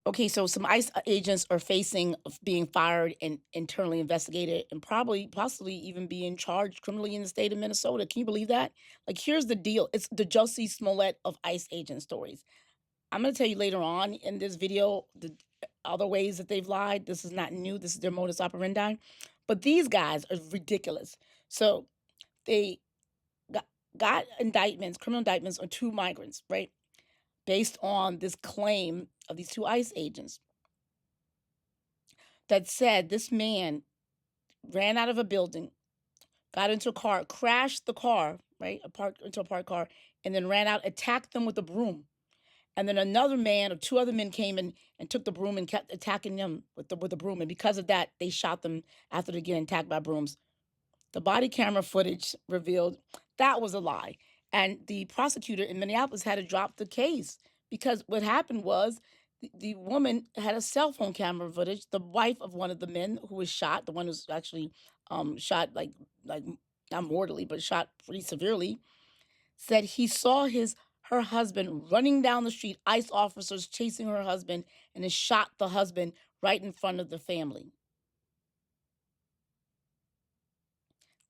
Okay, so some ICE agents are facing of being fired and internally investigated and probably possibly even being charged criminally in the state of Minnesota. Can you believe that? Like, here's the deal. It's the Jussie Smollett of ICE agent stories. I'm going to tell you later on in this video the other ways that they've lied. This is not new. This is their modus operandi. But these guys are ridiculous. So they got, got indictments, criminal indictments on two migrants, right? Based on this claim of these two ICE agents that said this man ran out of a building, got into a car, crashed the car, right? Into a parked car, and then ran out, attacked them with a broom. And then another man or two other men came in and took the broom and kept attacking them with the broom. And because of that, they shot them after they getting attacked by brooms. The body camera footage revealed that was a lie. And the prosecutor in Minneapolis had to drop the case because what happened was the woman had a cell phone camera footage. The wife of one of the men who was shot, the one who's actually shot like not mortally, but shot pretty severely, said he saw her husband running down the street, ICE officers chasing her husband, and then shot the husband right in front of the family.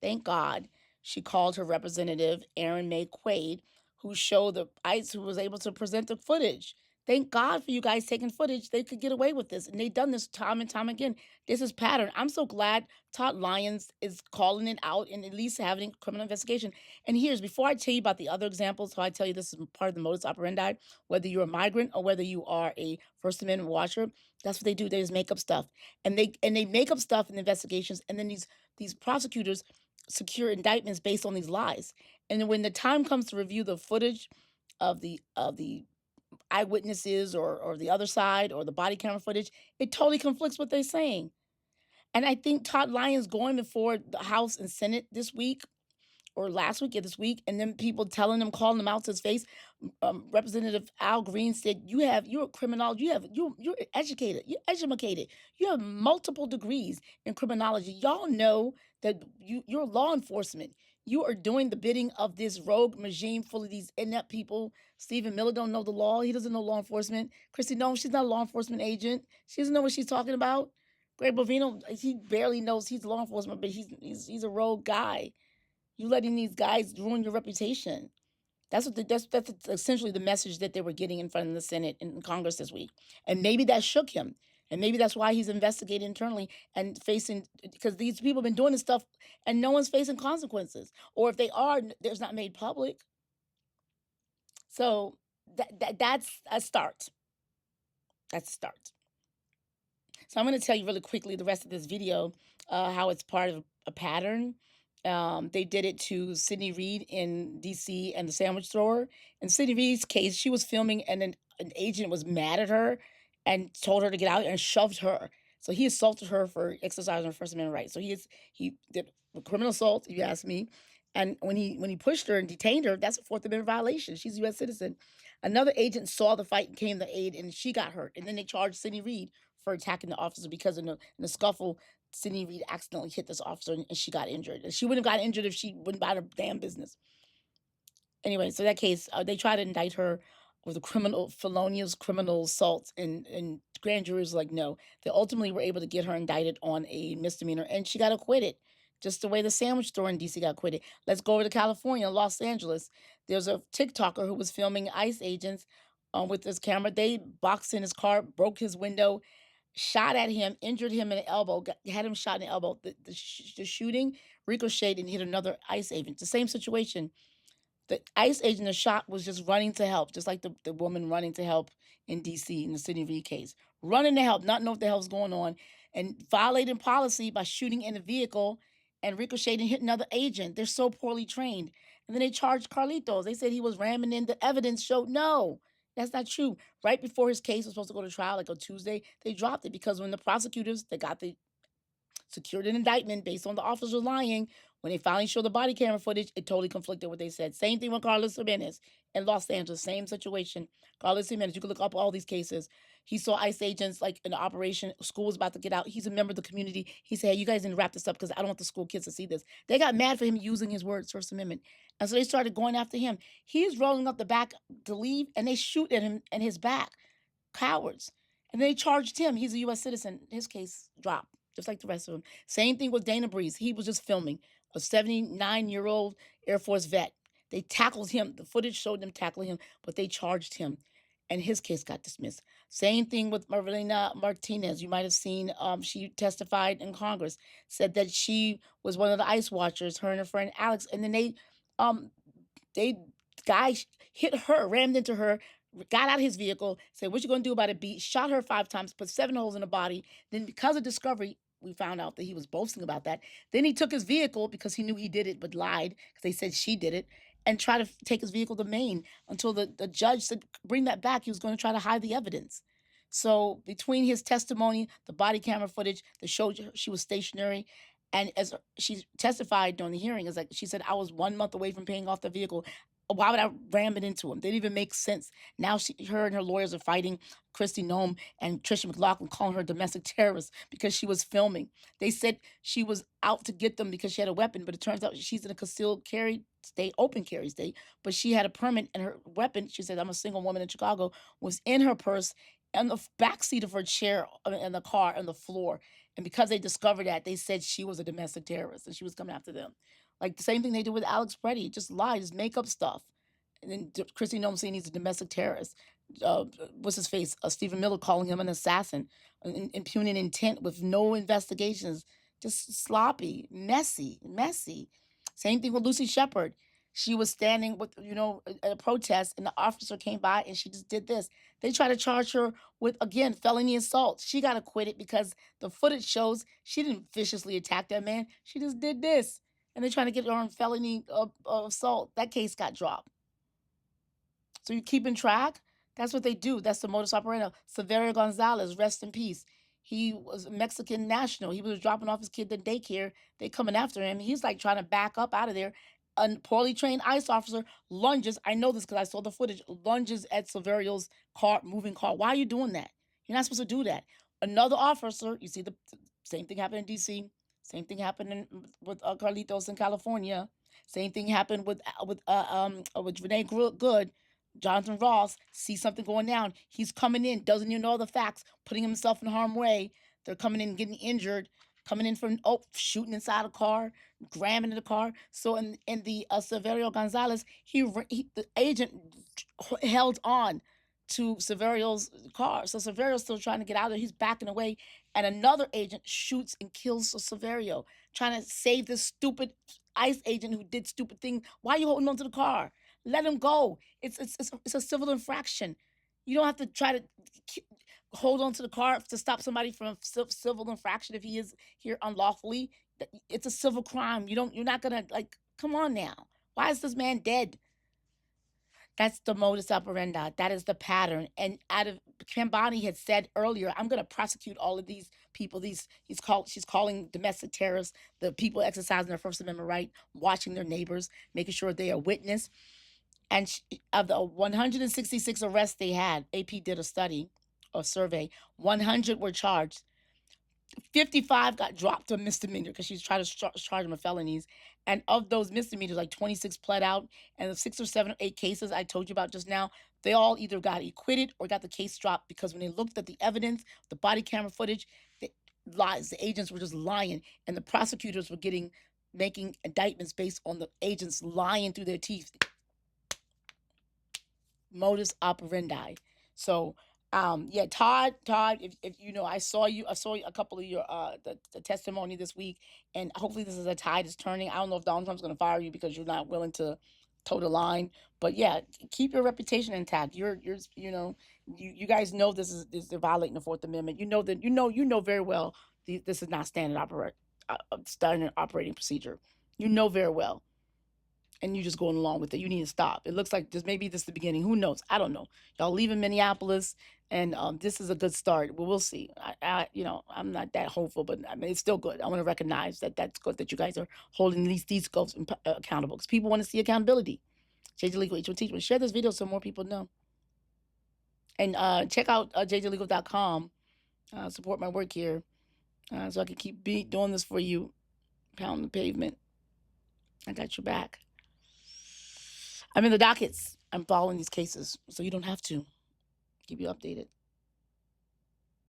Thank God she called her representative, Erin May Quaid, who showed the ICE, who was able to present the footage. Thank God for you guys taking footage. They could get away with this. And they've done this time and time again. This is pattern. I'm so glad Todd Lyons is calling it out and at least having criminal investigation. And here's before I tell you about the other examples, so I tell you this is part of the modus operandi, whether you're a migrant or whether you are a First Amendment watcher, that's what they do. They just make up stuff. And they make up stuff in the investigations, and then these prosecutors secure indictments based on these lies. And then when the time comes to review the footage of the eyewitnesses or the other side or the body camera footage, it totally conflicts what they're saying. And I think Todd Lyons going before the House and Senate this week or last week or this week, and then people telling him, calling him out to his face. Representative Al Green said, you're a criminology, you're educated, you're educated, you have multiple degrees in criminology. Y'all know that you're law enforcement. You are doing the bidding of this rogue regime full of these inept people. Stephen Miller don't know the law. He doesn't know law enforcement. Christy, no, she's not a law enforcement agent. She doesn't know what she's talking about. Greg Bovino, he barely knows he's law enforcement, but he's a rogue guy. You letting these guys ruin your reputation. That's essentially the message that they were getting in front of the Senate and Congress this week. And maybe that shook him. And maybe that's why he's investigating internally and facing, because these people have been doing this stuff and no one's facing consequences. Or if they are, there's not made public. So that's a start. That's a start. So I'm going to tell you really quickly the rest of this video, how it's part of a pattern. They did it to Sydney Reed in DC and the sandwich thrower. In Sydney Reed's case, she was filming and an agent was mad at her and told her to get out and shoved her. So he assaulted her for exercising her First Amendment rights. So he did a criminal assault, if you ask me. And when he pushed her and detained her, that's a Fourth Amendment violation. She's a U.S. citizen. Another agent saw the fight and came to aid, and she got hurt. And then they charged Sydney Reed for attacking the officer because in the scuffle, Sydney Reed accidentally hit this officer and she got injured. And she wouldn't have got injured if she wouldn't mind her damn business. Anyway, so that case, they tried to indict her with a felonious criminal assault, and grand jury was like, no. They ultimately were able to get her indicted on a misdemeanor, and she got acquitted, just the way the sandwich store in DC got acquitted. Let's go over to California, Los Angeles. There's a TikToker who was filming ICE agents with his camera. They boxed in his car, broke his window, shot at him, injured him in the elbow, had him shot in the elbow. The shooting ricocheted and hit another ICE agent. The same situation. The ICE agent the shot was just running to help, just like the woman running to help in DC in the Sidney Reed case. Running to help, not know what the hell's going on, and violating policy by shooting in a vehicle and ricocheting and hit another agent. They're so poorly trained. And then they charged Carlitos. They said he was ramming in. The evidence showed no. That's not true. Right before his case was supposed to go to trial, like on Tuesday, they dropped it because when the prosecutors, they got the secured an indictment based on the officer lying. When they finally showed the body camera footage, it totally conflicted what they said. Same thing with Carlos Jimenez in Los Angeles. Same situation. Carlos Jimenez, you can look up all these cases. He saw ICE agents like in the operation. School was about to get out. He's a member of the community. He said, hey, you guys need to wrap this up because I don't want the school kids to see this. They got mad for him using his words, First Amendment. And so they started going after him. He's rolling up the back to leave, and they shoot at him and his back. Cowards. And they charged him. He's a U.S. citizen. His case dropped, just like the rest of them. Same thing with Dana Breeze. He was just filming a 79-year-old Air Force vet. They tackled him. The footage showed them tackling him, but they charged him, and his case got dismissed. Same thing with Marilena Martinez. You might have seen. She testified in Congress, said that she was one of the ICE watchers. Her and her friend Alex, and then um, they guy hit her, rammed into her, got out of his vehicle, said, "What you gonna do about it, B?" Shot her 5 times, put 7 holes in the body. Then, because of discovery, we found out that he was boasting about that. Then he took his vehicle because he knew he did it, but lied because they said she did it, and tried to take his vehicle to Maine until the judge said, "Bring that back." He was going to try to hide the evidence. So between his testimony, the body camera footage that showed she was stationary, and as she testified during the hearing, is like she said, "I was 1 month away from paying off the vehicle. Why would I ram it into him?" They didn't even make sense. Now her and her lawyers are fighting. Kristi Noem and Trisha McLaughlin calling her domestic terrorist because she was filming. They said she was out to get them because she had a weapon, but it turns out she's in a concealed carry state, open carry state. But she had a permit, and her weapon, she said, "I'm a single woman in Chicago," was in her purse, in the back seat of her chair, in the car, on the floor. And because they discovered that, they said she was a domestic terrorist and she was coming after them. Like the same thing they did with Alex Preddy, just lie, just make up stuff. And then Kristi Noem saying he's a domestic terrorist. What's his face? Stephen Miller calling him an assassin, impugning intent with no investigations. Just sloppy, messy. Same thing with Lucy Shepard. She was standing with, at a protest, and the officer came by and she just did this. They try to charge her with, again, felony assault. She got acquitted because the footage shows she didn't viciously attack that man. She just did this. And they're trying to get her on felony assault. That case got dropped. So you keeping track? That's what they do. That's the modus operandi. Severio Gonzalez, rest in peace. He was a Mexican national. He was dropping off his kid to daycare. They coming after him. He's like trying to back up out of there. A poorly trained ICE officer lunges. I know this because I saw the footage. Lunges at Severio's car, moving car. Why are you doing that? You're not supposed to do that. Another officer. You see the same thing happened in D.C. Same thing happened with Carlitos in California. Same thing happened with Renee Good. Jonathan Ross sees something going down. He's coming in, doesn't even know the facts, putting himself in harm's way. They're coming in, getting injured, coming in from shooting inside a car, grabbing the car. So in the Severio Gonzalez, the agent held on to Severio's car. So Severio's still trying to get out of there. He's backing away, and another agent shoots and kills Severio, trying to save this stupid ICE agent who did stupid thing. Why are you holding on to the car? Let him go. It's a civil infraction. You don't have to try to hold on to the car to stop somebody from a civil infraction if he is here unlawfully. It's a civil crime. You're not gonna, like, come on now. Why is this man dead? That's the modus operandi. That is the pattern. And Kambani had said earlier, "I'm going to prosecute all of these people." She's calling domestic terrorists the people exercising their First Amendment right, watching their neighbors, making sure they are witness. And of the 166 arrests they had, AP did a study or survey. 100 were charged. 55 got dropped to a misdemeanor because she's trying to charge them with felonies. And of those misdemeanors, like 26 pled out. And the 6 or 7 or 8 cases I told you about just now, they all either got acquitted or got the case dropped because when they looked at the evidence, the body camera footage, the agents were just lying. And the prosecutors were making indictments based on the agents lying through their teeth. Modus operandi. So yeah, Todd, if I saw a couple of your the testimony this week, and hopefully this is a tide is turning. I don't know if Donald Trump's going to fire you because you're not willing to toe the line, but yeah, keep your reputation intact. You guys know this is they're violating the Fourth Amendment. You know that you know very well this is not standard operating procedure. You know very well. And you just going along with it. You need to stop. It looks like maybe this is the beginning. Who knows? I don't know. Y'all leaving Minneapolis, and this is a good start. Well, we'll see. I'm not that hopeful, but I mean, it's still good. I want to recognize that's good that you guys are holding these folks accountable, because people want to see accountability. JJ Legal Teachment. Share this video so more people know. And check out jjlegal.com. Support my work here, so I can keep doing this for you. Pound the pavement. I got your back. I'm in the dockets. I'm following these cases, so you don't have to. Keep you updated.